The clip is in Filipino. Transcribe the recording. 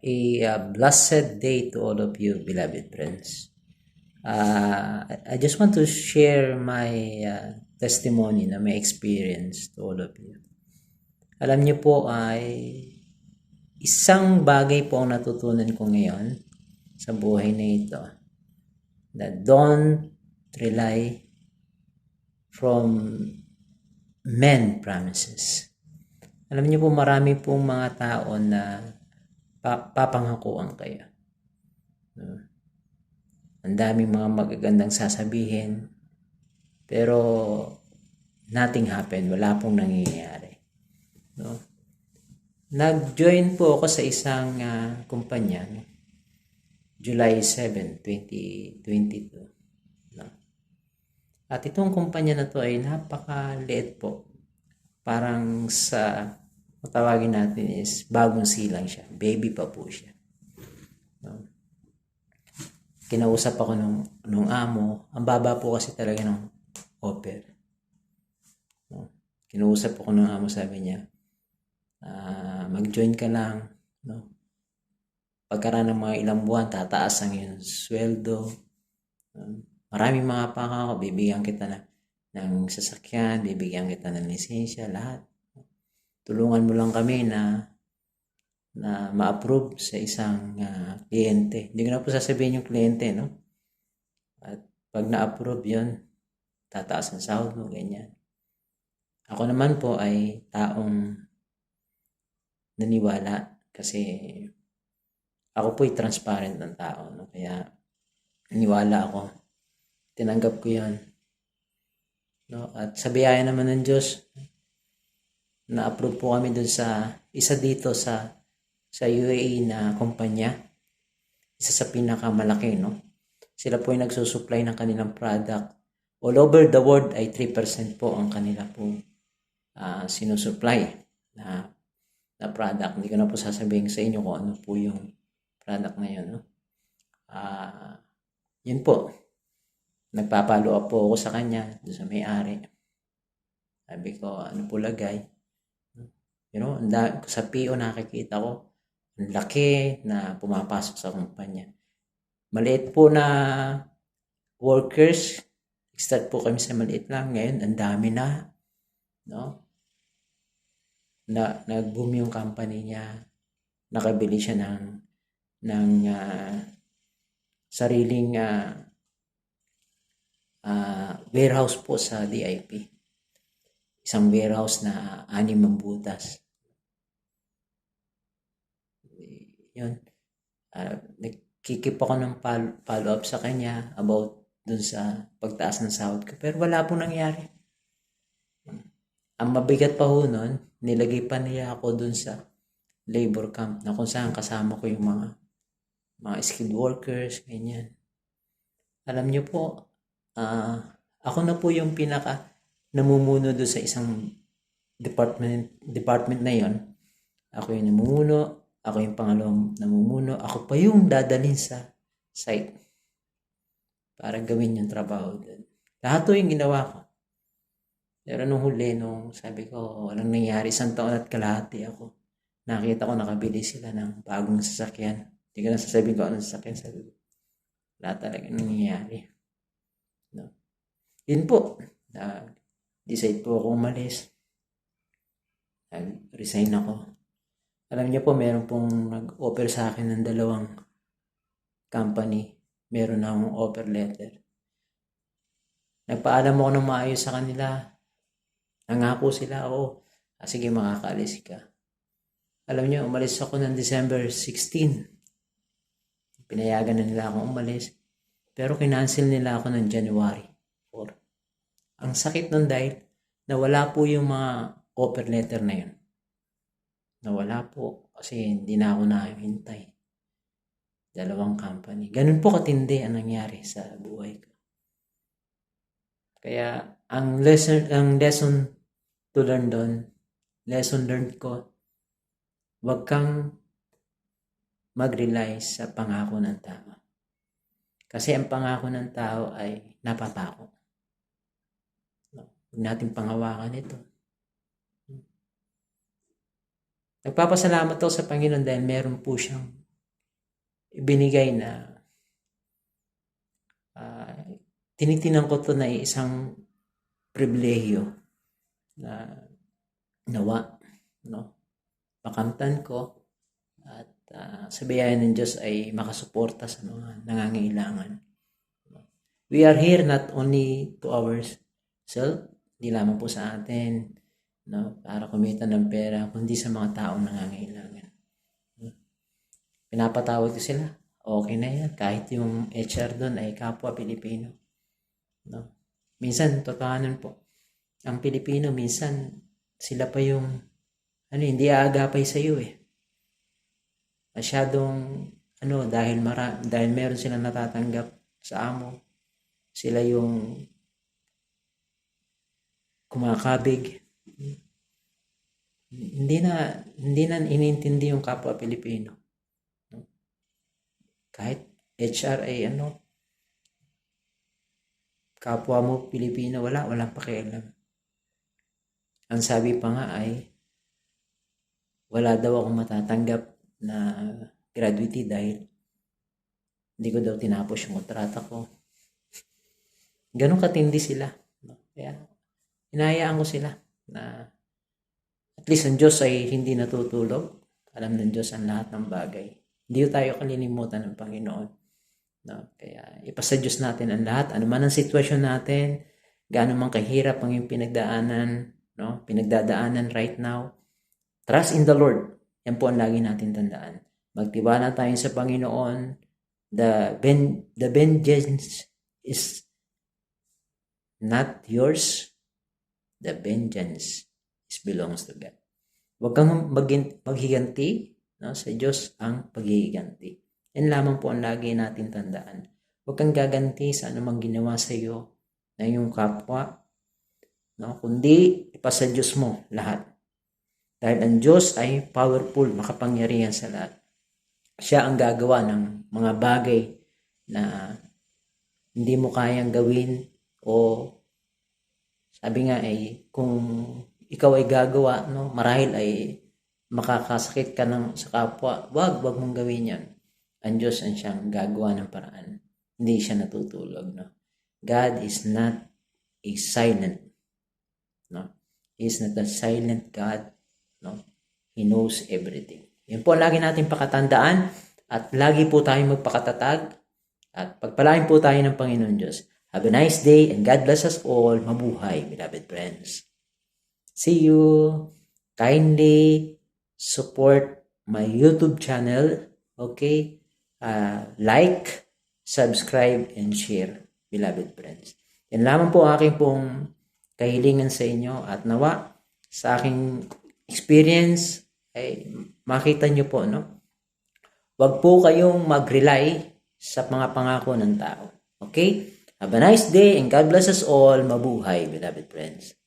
Blessed day to all of you, beloved friends. I just want to share my testimony na may experience to all of you. Alam niyo po ay isang bagay po ang natutunan ko ngayon sa buhay na ito. That don't rely from men promises. Alam niyo po marami pong mga tao na papanghakuan kayo. Ang daming mga magagandang sasabihin, pero nothing happened. Wala pong nangyayari. No? Nag-join po ako sa isang kumpanya, no? July 7, 2022. No? At itong kumpanya na to ay napakaliit po. Parang sa tawagin natin is bagong silang siya. Baby pa po siya. No? Kinausap ako nung amo. Ang baba po kasi talaga ng offer. No? Kinausap ako nung amo, sabi niya, mag-join ka lang. No? Pagkaraan ng mga ilang buwan, tataas ang iyong sweldo. Maraming mga pangako, bibigyan kita ng sasakyan, bibigyan kita ng lisensya, lahat. Tulungan mo lang kami na ma-approve sa isang kliyente. Hindi ko na po sasabihin yung kliyente, no? At pag na-approve yun, tataas ang sahod mo, ganyan. Ako naman po ay taong naniwala kasi ako po ay transparent ng tao, no? Kaya naniwala ako. Tinanggap ko yun. No? At sa biyaya naman ng Diyos, na-approve po kami dun sa isa dito sa UAE na kumpanya. Isa sa pinakamalaki, no? Sila po ay nagsusupply ng kanilang product. All over the world ay 3% po ang kanila po sinusupply na product. Hindi ko na po sasabihin sa inyo kung ano po yung product na yun, no? Yun po. Nagpapalo up po ako sa kanya, doon sa may-ari. Sabi ko, ano po lagay? You know, sa PO nakikita ko, ang laki na pumapasok sa kumpanya. Maliit po na workers, start po kami sa maliit lang. Ngayon, ang dami na. No? Nag-boom yung company niya. Nakabili siya ng sariling warehouse po sa DIP. Isang warehouse na 6 ang butas. Yun. Nagkikip ako ng follow-up sa kanya about dun sa pagtaas ng sahod ko. Pero wala pong nangyari. Ang mabigat pa ho nun, nilagay pa niya ako dun sa labor camp na kung saan kasama ko yung mga skilled workers, ganyan. Alam niyo po, ako na po yung pinaka namumuno doon sa isang department na yon. Ako yung namumuno, ako yung pangalawang namumuno, ako pa yung dadalhin sa site para gawin yung trabaho doon. Lahat to yung ginawa ko. Pero nung huli, sabi ko, walang nangyari, 1 taon at kalahati ako. Nakita ko nakabili sila ng bagong sasakyan. Hindi ko na sasabihin ko anong sasakyan, sabi ko. Wala talaga nangyayari. No? Yun po. Decide po ako umalis. Nag-resign ako. Alam niyo po, meron pong nag-offer sa akin ng 2 company. Meron na akong offer letter. Nagpaalam ako ng maayos sa kanila. Nangako sila, sige, makakaalis ka. Alam niyo, umalis ako ng December 16. Pinayagan na nila akong umalis. Pero kinancel nila ako ng January 4. Ang sakit nun dahil nawala po yung mga offer letter na yun. Nawala po kasi hindi na ako nakahintay. 2 company. Ganun po katindi ang nangyari sa buhay ko. Kaya ang lesson to learn doon, lesson learned ko, huwag kang mag-rely sa pangako ng tao. Kasi ang pangako ng tao ay napapako. Huwag natin panghawakan ito. Nagpapasalamat ako sa Panginoon dahil meron po siyang ibinigay na tinitinan ko to na isang pribilehyo na nawa, no? Makamtan ko at sa biyaya ng Diyos ay makasuporta sa mga nangangailangan. We are here not only to ourselves, hindi lamang po sa atin, no, para kumita ng pera, kundi sa mga taong nangangailangan. Pinapatawag ko sila, okay na yan, kahit yung HR doon ay kapwa Pilipino. No? Minsan, totohanan po, ang Pilipino, minsan, sila pa yung, hindi aagapay sa iyo eh. Masyadong, dahil meron silang natatanggap sa amo, sila yung kumakabig. Hindi na inintindi yung kapwa Pilipino. Kahit HR ay kapwa mo Pilipino, walang pakialam. Ang sabi pa nga ay, wala daw akong matatanggap na gratuity dahil hindi ko daw tinapos yung kontrata ko. Ganun katindi sila. Kaya, hinahayaan ko sila na at least ang Diyos ay hindi natutulog. Alam ng Diyos ang lahat ng bagay. Hindi tayo kalilimutan ng Panginoon. No? Kaya, ipasa Diyos natin ang lahat. Ano man ang sitwasyon natin, gaano man kahirap ang yung pinagdadaanan right now. Trust in the Lord. Yan po ang lagi natin tandaan. Magtiwala tayo sa Panginoon. The vengeance is not yours. The vengeance belongs to God. Huwag kang maghiganti, no? Sa Diyos ang paghihiganti. Yan lamang po ang lagi natin tandaan. Huwag kang gaganti sa anumang ginawa sa iyo na yung kapwa, no? Kundi ipasa Diyos mo lahat. Dahil ang Diyos ay powerful, makapangyarihan sa lahat. Siya ang gagawa ng mga bagay na hindi mo kayang gawin, o sabi nga ay kung ikaw ay gagawa, no, marahil ay makakasakit ka sa kapwa, wag mong gawin yan. Ang Diyos ang siyang gagawa ng paraan. Hindi siya natutulog. No? God is not a silent. No? He is not a silent God. No? He knows everything. Yan po lagi natin pakatandaan at lagi po tayong magpakatatag at pagpalain po tayo ng Panginoon Diyos. Have a nice day and God bless us all. Mabuhay, beloved friends. See you. Kindly support my YouTube channel. Okay? Like, subscribe, and share, beloved friends. Yan lamang po aking pong kahilingan sa inyo at nawa sa aking experience ay makita nyo po, no? Huwag po kayong mag-rely sa mga pangako ng tao. Okay? Have a nice day and God bless us all. Mabuhay, beloved friends.